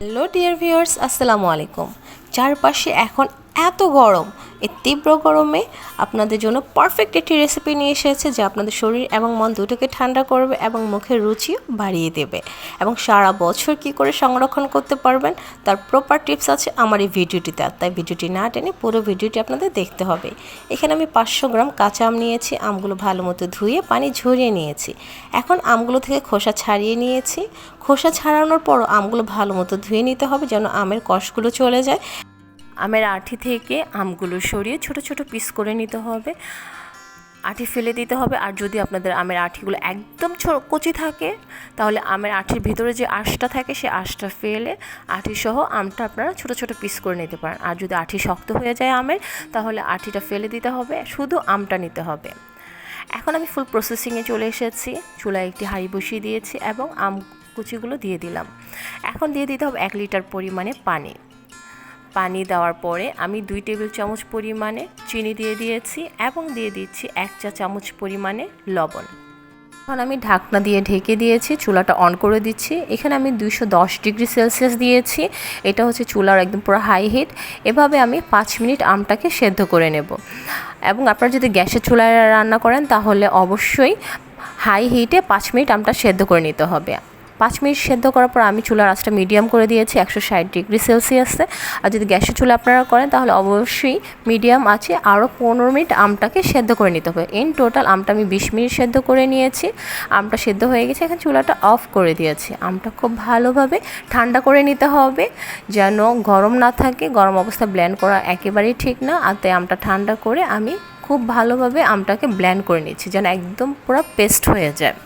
Hello dear viewers, আসসালামু আলাইকুম। চারপাশে এখন এত গরম, এই তীব্র গরমে আপনাদের জন্য পারফেক্ট একটি রেসিপি নিয়ে এসেছে যা আপনাদের শরীর এবং মন দুটোকে ঠান্ডা করবে এবং মুখের রুচিও বাড়িয়ে দেবে এবং সারা বছর কি করে সংরক্ষণ করতে পারবেন তার প্রপার টিপস আছে আমার এই ভিডিওটিতে। তাই ভিডিওটি না টেনে পুরো ভিডিওটি আপনাদের দেখতে হবে। এখানে আমি 500 গ্রাম কাঁচা আম নিয়েছি। আমগুলো ভালো মতো ধুয়ে পানি ঝরিয়ে নিয়েছি। এখন আমগুলো থেকে খোসা ছাড়িয়ে নিয়েছি। খোসা ছাড়ানোর পরও আমগুলো ভালো মতো ধুয়ে নিতে হবে যেন আমের কষগুলো চলে যায়। আমের আঁটি থেকে আমগুলো সরিয়ে ছোট ছোট পিস করে নিতে হবে, আঁটি ফেলে দিতে হবে। আর যদি আপনাদের আমের আঁটিগুলো একদম কচি থাকে তাহলে আমের আঁটির ভিতরে যে আঁশটা থাকে সেই আঁশটা ফেলে আঁটি সহ আমটা আপনারা ছোট ছোট পিস করে নিতে পারেন। আর যদি আঁটি শক্ত হয়ে যায় আমের তাহলে আঁটিটা ফেলে দিতে হবে, শুধু আমটা নিতে হবে। এখন আমি ফুল প্রসেসিংয়ে চলে এসেছি। চুলায় একটি হাঁড়ি বসিয়ে দিয়েছি এবং আম কুচিগুলো দিয়ে দিলাম। এখন দিয়ে দিতে হবে 1 লিটার পরিমাণে পানি দেওয়ার পরে আমি 2 টেবিল চামচ পরিমাণে চিনি দিয়ে দিয়েছি এবং দিয়ে দিচ্ছি 1 চা চামচ পরিমাণে লবণ। এখন আমি ঢাকনা দিয়ে ঢেকে দিয়েছি, চুলাটা অন করে দিচ্ছি। এখানে আমি 210 ডিগ্রি সেলসিয়াস দিয়েছি, এটা হচ্ছে চুলার একদম পুরো হাই হিট। এভাবে আমি 5 মিনিট আমটাকে সেদ্ধ করে নেব। এবং আপনারা যদি গ্যাসের চুলায় রান্না করেন তাহলে অবশ্যই হাই হিটে 5 মিনিট আমটা সেদ্ধ করে নিতে হবে। 5 মিনিট সেদ্ধ করার পর আমি চুলার আঁচটা মিডিয়াম করে দিয়েছি 160 ডিগ্রি সেলসিয়াসে। আর যদি গ্যাসের চুলা আপনারা করেন তাহলে অবশ্যই মিডিয়াম আছে আরও 15 মিনিট আমটাকে সেদ্ধ করে নিতে হবে। ইন টোটাল আমটা আমি 20 মিনিট সেদ্ধ করে নিয়েছি। আমটা সেদ্ধ হয়ে গেছে, এখন চুলাটা অফ করে দিয়েছি। আমটা খুব ভালোভাবে ঠান্ডা করে নিতে হবে যেন গরম না থাকে। গরম অবস্থা ব্লেন্ড করা একেবারেই ঠিক না। আর তাই আমটা ঠান্ডা করে আমি খুব ভালোভাবে আমটাকে ব্লেন্ড করে নিচ্ছি যেন একদম পুরো পেস্ট হয়ে যায়।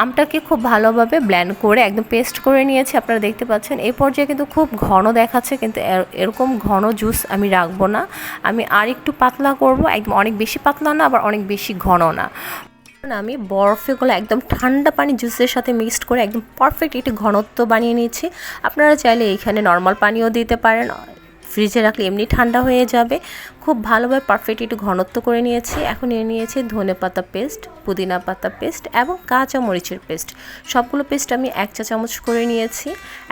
আমটাকে খুব ভালোভাবে ব্লেন্ড করে একদম পেস্ট করে নিয়েছি, আপনারা দেখতে পাচ্ছেন। এই পর্যায়ে কিন্তু খুব ঘন দেখাচ্ছে, কিন্তু এরকম ঘন জুস আমি রাখবো না। আমি আর একটু পাতলা করব, একদম অনেক বেশি পাতলা না আবার অনেক বেশি ঘন না। আমি বরফেগুলো একদম ঠান্ডা পানি জুসের সাথে মিক্সড করে একদম পারফেক্ট একটি ঘনত্ব বানিয়ে নিয়েছি। আপনারা চাইলে এখানে নর্মাল পানিও দিতে পারেন, ফ্রিজে রাখলে এমনি ঠান্ডা হয়ে যাবে। খুব ভালোভাবে পারফেক্ট একটু ঘনত্ব করে নিয়েছি। এখন নিয়েছি ধনেপাতা পেস্ট, পুদিনা পাতা পেস্ট এবং কাঁচা মরিচের পেস্ট। সবগুলো পেস্ট আমি 1 চা চামচ করে নিয়েছি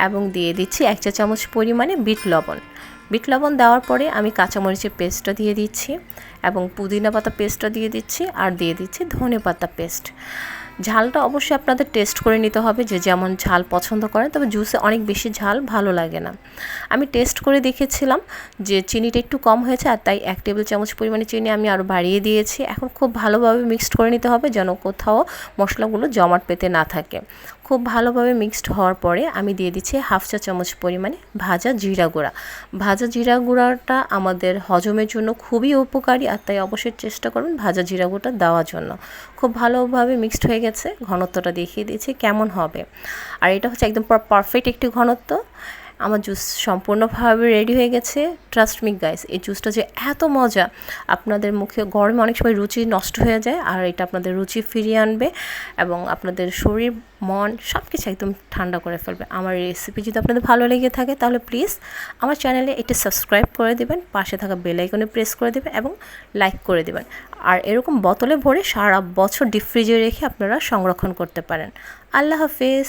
এবং দিয়ে দিচ্ছি 1 চা চামচ পরিমাণে বিট লবণ দেওয়ার পরে আমি কাঁচামরিচের পেস্টটা দিয়ে দিচ্ছি এবং পুদিনা পাতা পেস্টটা দিয়ে দিচ্ছি আর দিয়ে দিচ্ছি ধনেপাতা পেস্ট। ঝালটা অবশ্যই আপনাদের টেস্ট করে নিতে হবে, যে যেমন ঝাল পছন্দ করেন। তবে জুসে অনেক বেশি ঝাল ভালো লাগে না। আমি টেস্ট করে দেখেছিলাম যে চিনিটা একটু কম হয়েছে, আর তাই 1 টেবিল চামচ পরিমাণে চিনি আমি আরও বাড়িয়ে দিয়েছি। এখন খুব ভালোভাবে মিক্সড করে নিতে হবে যেন কোথাও মশলাগুলো জমাট পেতে না থাকে। খুব ভালোভাবে মিক্সড হওয়ার পরে আমি দিয়ে দিচ্ছি 1/2 চা চামচ পরিমাণে ভাজা জিরা গুঁড়া। ভাজা জিরা গুঁড়াটা আমাদের হজমের জন্য খুবই উপকারী, আর তাই অবশ্যই চেষ্টা করবেন ভাজা জিরা গুঁড়া দেওয়ার জন্য। খুব ভালোভাবে মিক্সড হয়ে গেছে, ঘনত্বটা দেখিয়ে দিয়েছি কেমন হবে। আর এটা হচ্ছে একদম পারফেক্ট একটি ঘনত্ব। আমার জুস সম্পূর্ণভাবে রেডি হয়ে গেছে। ট্রাস্ট মি গাইস, এই জুসটা যে এত মজা, আপনাদের মুখে গরমে অনেক সময় রুচি নষ্ট হয়ে যায়, আর এটা আপনাদের রুচি ফিরিয়ে আনবে এবং আপনাদের শরীর মন সব কিছু একদম ঠান্ডা করে ফেলবে। আমার রেসিপি যদি আপনাদের ভালো লেগে থাকে তাহলে প্লিজ আমার চ্যানেলে এটা সাবস্ক্রাইব করে দেবেন, পাশে থাকা বেল আইকনে প্রেস করে দেবেন এবং লাইক করে দেবেন। আর এরকম বোতলে ভরে সারা বছর ডিপ ফ্রিজে রেখে আপনারা সংরক্ষণ করতে পারেন। আল্লাহ হাফেজ।